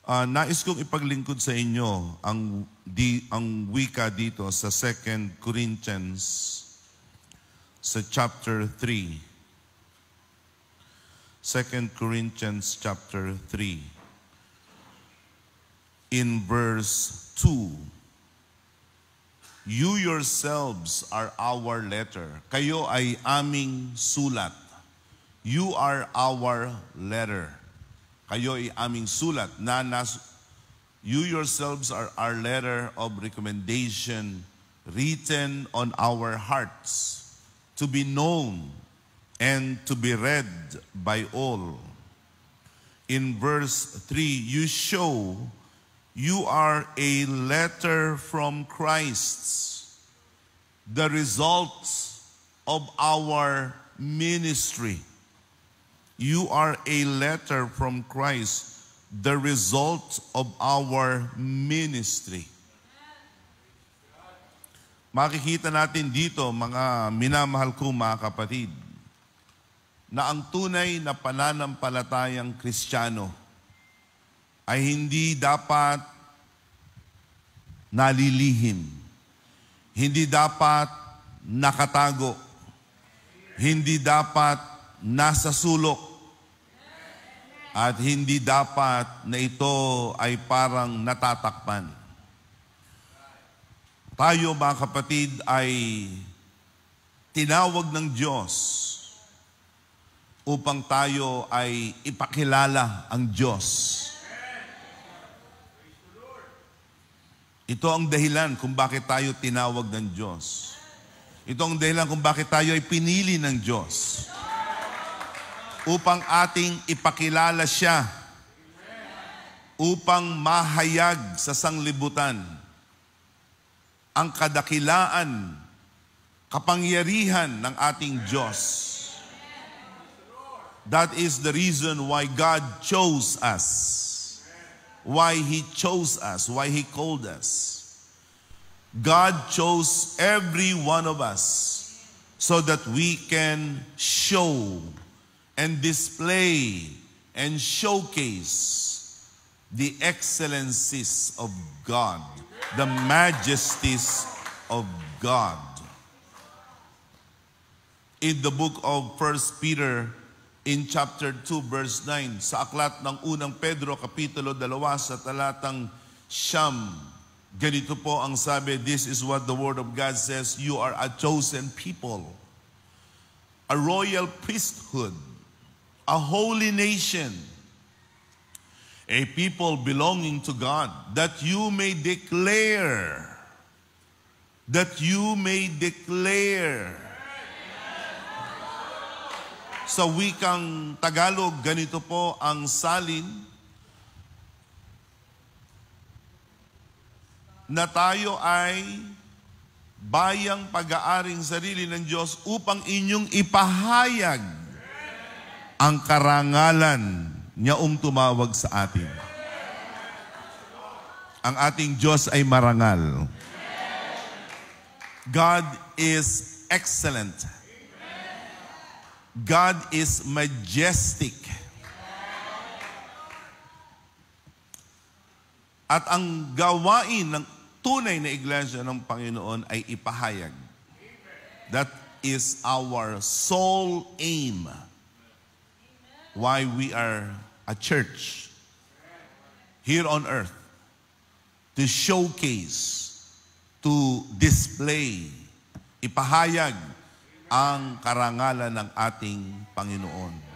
Nais kong ipaglingkod sa inyo ang wika dito sa 2 Corinthians sa chapter 3. 2 Corinthians chapter 3. In verse 2. You yourselves are our letter. Kayo ay aming sulat. You are our letter. Kayo ay aming sulat. You yourselves are our letter of recommendation written on our hearts to be known and to be read by all. In verse 3, you show you are a letter from Christ, the results of our ministry. You are a letter from Christ, the result of our ministry. Makikita natin dito, mga minamahal ko mga kapatid, na ang tunay na pananampalatayang Kristiyano ay hindi dapat nalilihim, hindi dapat nakatago, hindi dapat nasa sulok, at hindi dapat na ito ay parang natatakpan. Tayo mga kapatid ay tinawag ng Diyos upang tayo ay ipakilala ang Diyos. Ito ang dahilan kung bakit tayo tinawag ng Diyos. Ito ang dahilan kung bakit tayo ay pinili ng Diyos. Upang ating ipakilala siya. Upang mahayag sa sanglibutan ang kadakilaan, kapangyarihan ng ating Diyos. That is the reason why God chose us. Why He chose us, why He called us. God chose every one of us so that we can show and display and showcase the excellencies of God, the majesties of God. In the book of 1 Peter, in chapter 2, verse 9, sa aklat ng unang Pedro, kapitulo 2, sa talatang 9, ganito po ang sabi, this is what the Word of God says, you are a chosen people, a royal priesthood, a holy nation, a people belonging to God, that you may declare, sa wikang Tagalog, ganito po ang salin, na tayo ay bayang pag-aaring sarili ng Diyos upang inyong ipahayag ang karangalan niya tumawag sa atin. Ang ating Diyos ay marangal. God is excellent. God is majestic. At ang gawain ng tunay na iglesia ng Panginoon ay ipahayag. That is our sole aim. Why we are a church here on earth. To showcase, to display, ipahayag ang karangalan ng ating Panginoon.